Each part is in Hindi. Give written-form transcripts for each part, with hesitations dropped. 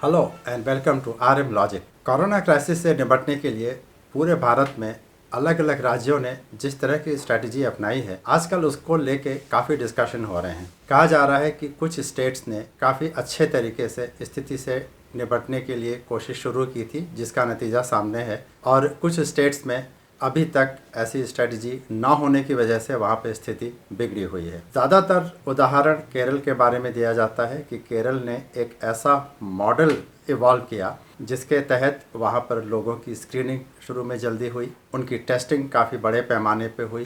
Hello and welcome to RM logic. Corona crisis से निपटने के लिए पूरे भारत में अलग अलग राज्यों ने जिस तरह की स्ट्रैटेजी अपनाई है, आजकल उसको लेके काफ़ी डिस्कशन हो रहे हैं। कहा जा रहा है कि कुछ स्टेट्स ने काफ़ी अच्छे तरीके से स्थिति से निपटने के लिए कोशिश शुरू की थी, जिसका नतीजा सामने है, और कुछ स्टेट्स में अभी तक ऐसी स्ट्रेटजी ना होने की वजह से वहाँ पे स्थिति बिगड़ी हुई है। ज़्यादातर उदाहरण केरल के बारे में दिया जाता है कि केरल ने एक ऐसा मॉडल इवॉल्व किया जिसके तहत वहाँ पर लोगों की स्क्रीनिंग शुरू में जल्दी हुई, उनकी टेस्टिंग काफ़ी बड़े पैमाने पे हुई,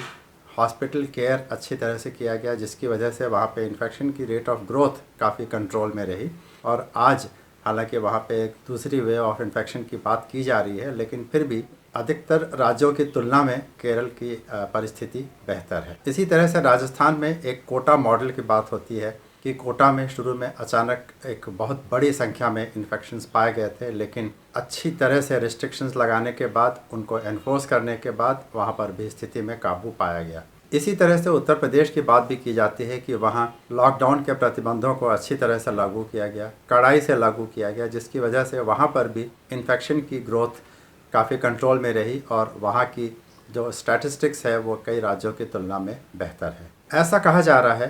हॉस्पिटल केयर अच्छी तरह से किया गया, जिसकी वजह से वहाँ पे इन्फेक्शन की रेट ऑफ ग्रोथ काफ़ी कंट्रोल में रही। और आज हालांकि वहाँ पे एक दूसरी वे ऑफ इन्फेक्शन की बात की जा रही है, लेकिन फिर भी अधिकतर राज्यों की तुलना में केरल की परिस्थिति बेहतर है। इसी तरह से राजस्थान में एक कोटा मॉडल की बात होती है कि कोटा में शुरू में अचानक एक बहुत बड़ी संख्या में इन्फेक्शंस पाए गए थे, लेकिन अच्छी तरह से रिस्ट्रिक्शंस लगाने के बाद, उनको एनफोर्स करने के बाद वहाँ पर भी स्थिति में काबू पाया गया। इसी तरह से उत्तर प्रदेश की बात भी की जाती है कि वहाँ लॉकडाउन के प्रतिबंधों को अच्छी तरह से लागू किया गया, कड़ाई से लागू किया गया, जिसकी वजह से वहाँ पर भी इन्फेक्शन की ग्रोथ काफ़ी कंट्रोल में रही और वहाँ की जो स्टैटिस्टिक्स है वो कई राज्यों की तुलना में बेहतर है। ऐसा कहा जा रहा है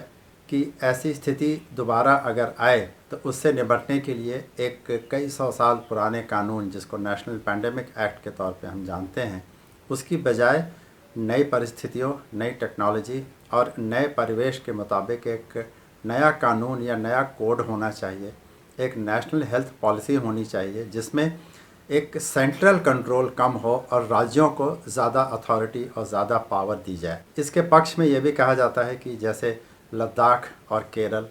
कि ऐसी स्थिति दोबारा अगर आए तो उससे निपटने के लिए एक कई सौ साल पुराने कानून, जिसको नेशनल पैंडेमिक एक्ट के तौर पे हम जानते हैं, उसकी बजाय नई परिस्थितियों, नई टेक्नोलॉजी और नए परिवेश के मुताबिक एक नया कानून या नया कोड होना चाहिए। एक नेशनल हेल्थ पॉलिसी होनी चाहिए जिसमें एक सेंट्रल कंट्रोल कम हो और राज्यों को ज़्यादा अथॉरिटी और ज़्यादा पावर दी जाए। इसके पक्ष में यह भी कहा जाता है कि जैसे लद्दाख और केरल,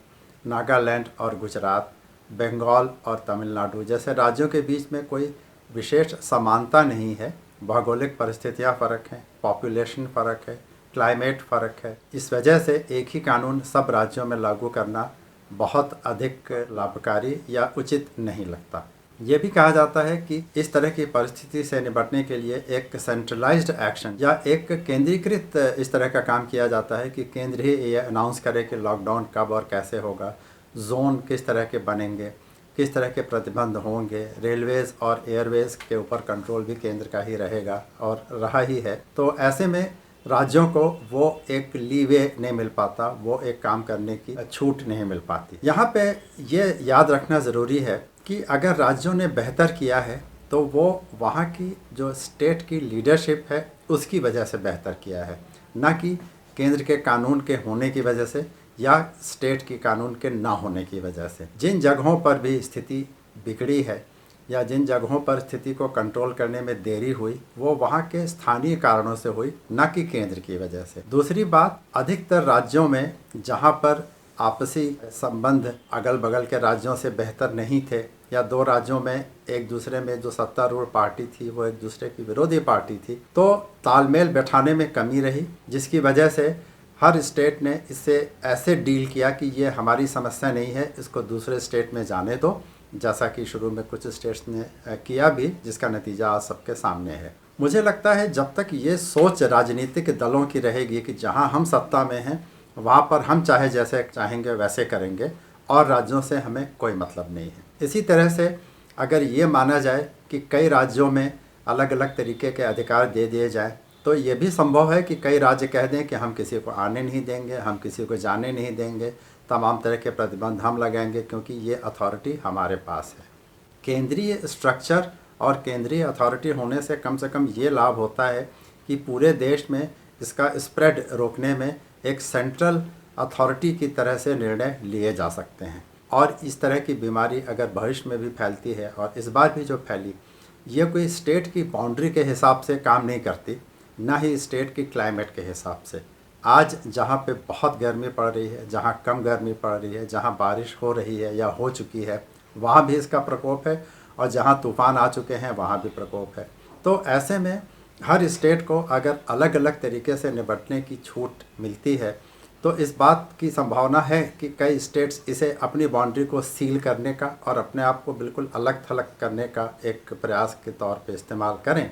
नागालैंड और गुजरात, बंगाल और तमिलनाडु जैसे राज्यों के बीच में कोई विशेष समानता नहीं है। भौगोलिक परिस्थितियाँ फ़र्क हैं, पॉपुलेशन फ़र्क है, क्लाइमेट फ़र्क है। इस वजह से एक ही कानून सब राज्यों में लागू करना बहुत अधिक लाभकारी या उचित नहीं लगता। ये भी कहा जाता है कि इस तरह की परिस्थिति से निपटने के लिए एक सेंट्रलाइज्ड एक्शन या एक केंद्रीकृत इस तरह का काम किया जाता है कि केंद्र ही ये अनाउंस करे कि लॉकडाउन कब और कैसे होगा, जोन किस तरह के बनेंगे, किस तरह के प्रतिबंध होंगे, रेलवेज़ और एयरवेज़ के ऊपर कंट्रोल भी केंद्र का ही रहेगा और रहा ही है। तो ऐसे में राज्यों को वो एक लीवे नहीं मिल पाता, वो एक काम करने की छूट नहीं मिल पाती। यहाँ पे ये याद रखना ज़रूरी है कि अगर राज्यों ने बेहतर किया है तो वो वहाँ की जो स्टेट की लीडरशिप है उसकी वजह से बेहतर किया है, ना कि केंद्र के कानून के होने की वजह से या स्टेट की कानून के ना होने की वजह से। जिन जगहों पर भी स्थिति बिगड़ी है या जिन जगहों पर स्थिति को कंट्रोल करने में देरी हुई, वो वहाँ के स्थानीय कारणों से हुई, ना कि केंद्र की वजह से। दूसरी बात, अधिकतर राज्यों में जहाँ पर आपसी संबंध अगल बगल के राज्यों से बेहतर नहीं थे या दो राज्यों में एक दूसरे में जो सत्तारूढ़ पार्टी थी वो एक दूसरे की विरोधी पार्टी थी, तो तालमेल बैठाने में कमी रही, जिसकी वजह से हर स्टेट ने इससे ऐसे डील किया कि ये हमारी समस्या नहीं है, इसको दूसरे स्टेट में जाने दो, जैसा कि शुरू में कुछ स्टेट्स ने किया भी, जिसका नतीजा आज सबके सामने है। मुझे लगता है जब तक ये सोच राजनीतिक दलों की रहेगी कि जहां हम सत्ता में हैं वहां पर हम चाहे जैसे चाहेंगे वैसे करेंगे और राज्यों से हमें कोई मतलब नहीं है। इसी तरह से अगर ये माना जाए कि कई राज्यों में अलग अलग तरीके के अधिकार दे दिए जाएँ, तो ये भी संभव है कि कई राज्य कह दें कि हम किसी को आने नहीं देंगे, हम किसी को जाने नहीं देंगे, तमाम तरह के प्रतिबंध हम लगाएंगे क्योंकि ये अथॉरिटी हमारे पास है। केंद्रीय स्ट्रक्चर और केंद्रीय अथॉरिटी होने से कम ये लाभ होता है कि पूरे देश में इसका स्प्रेड रोकने में एक सेंट्रल अथॉरिटी की तरह से निर्णय लिए जा सकते हैं। और इस तरह की बीमारी अगर भविष्य में भी फैलती है, और इस बार भी जो फैली, ये कोई स्टेट की बाउंड्री के हिसाब से काम नहीं करती, ना ही स्टेट की क्लाइमेट के हिसाब से। आज जहाँ पे बहुत गर्मी पड़ रही है, जहाँ कम गर्मी पड़ रही है, जहाँ बारिश हो रही है या हो चुकी है, वहाँ भी इसका प्रकोप है, और जहाँ तूफ़ान आ चुके हैं वहाँ भी प्रकोप है। तो ऐसे में हर स्टेट को अगर अलग अलग तरीके से निपटने की छूट मिलती है तो इस बात की संभावना है कि कई स्टेट्स इसे अपनी बाउंड्री को सील करने का और अपने आप को बिल्कुल अलग थलग करने का एक प्रयास के तौर पे इस्तेमाल करें।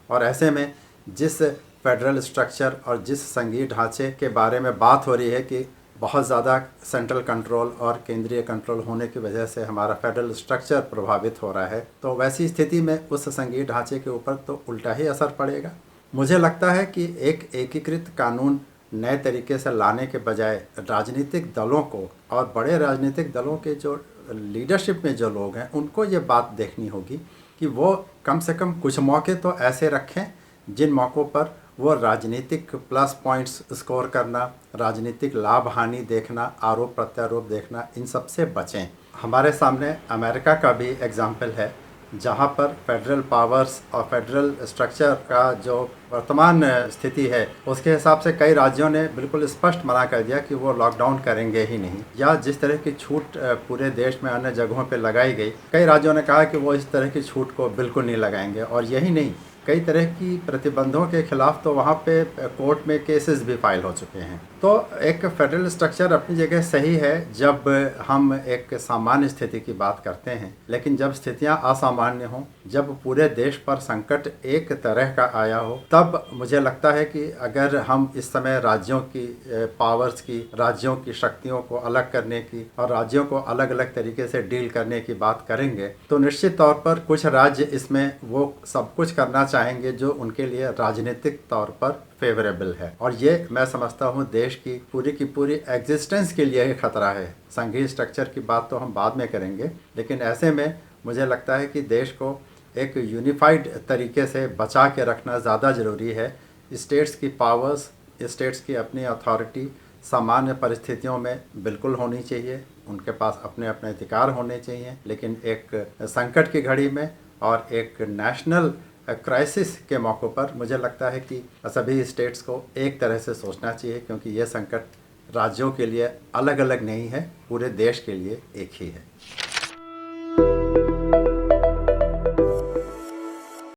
और ऐसे में जिस फेडरल स्ट्रक्चर और जिस संघीय ढांचे के बारे में बात हो रही है कि बहुत ज़्यादा सेंट्रल कंट्रोल और केंद्रीय कंट्रोल होने की वजह से हमारा फेडरल स्ट्रक्चर प्रभावित हो रहा है, तो वैसी स्थिति में उस संघीय ढांचे के ऊपर तो उल्टा ही असर पड़ेगा। मुझे लगता है कि एक एकीकृत कानून नए तरीके से लाने के बजाय राजनीतिक दलों को और बड़े राजनीतिक दलों के जो लीडरशिप में जो लोग हैं उनको ये बात देखनी होगी कि वो कम से कम कुछ मौके तो ऐसे रखें जिन मौक़ों पर वो राजनीतिक प्लस पॉइंट्स स्कोर करना, राजनीतिक लाभ हानि देखना, आरोप प्रत्यारोप देखना, इन सब से बचें। हमारे सामने अमेरिका का भी एग्जाम्पल है जहाँ पर फेडरल पावर्स और फेडरल स्ट्रक्चर का जो वर्तमान स्थिति है उसके हिसाब से कई राज्यों ने बिल्कुल स्पष्ट मना कर दिया कि वो लॉकडाउन करेंगे ही नहीं, या जिस तरह की छूट पूरे देश में अन्य जगहों पे लगाई गई, कई राज्यों ने कहा कि वो इस तरह की छूट को बिल्कुल नहीं लगाएंगे। और यही नहीं, कई तरह की प्रतिबंधों के खिलाफ तो वहाँ पे कोर्ट में केसेस भी फाइल हो चुके हैं। तो एक फेडरल स्ट्रक्चर अपनी जगह सही है जब हम एक सामान्य स्थिति की बात करते हैं, लेकिन जब स्थितियाँ असामान्य हों, जब पूरे देश पर संकट एक तरह का आया हो, तब मुझे लगता है कि अगर हम इस समय राज्यों की पावर्स की, राज्यों की शक्तियों को अलग करने की और राज्यों को अलग अलग तरीके से डील करने की बात करेंगे, तो निश्चित तौर पर कुछ राज्य इसमें वो सब कुछ करना चाहेंगे जो उनके लिए राजनीतिक तौर पर फेवरेबल है, और ये मैं समझता हूँ देश की पूरी एग्जिस्टेंस के लिए खतरा है। संघीय स्ट्रक्चर की बात तो हम बाद में करेंगे, लेकिन ऐसे में मुझे लगता है कि देश को एक यूनिफाइड तरीके से बचा के रखना ज़्यादा ज़रूरी है। स्टेट्स की पावर्स, स्टेट्स की अपनी अथॉरिटी सामान्य परिस्थितियों में बिल्कुल होनी चाहिए, उनके पास अपने अपने अधिकार होने चाहिए, लेकिन एक संकट की घड़ी में और एक नेशनल क्राइसिस के मौक़ों पर मुझे लगता है कि सभी स्टेट्स को एक तरह से सोचना चाहिए, क्योंकि ये संकट राज्यों के लिए अलग अलग नहीं है, पूरे देश के लिए एक ही है।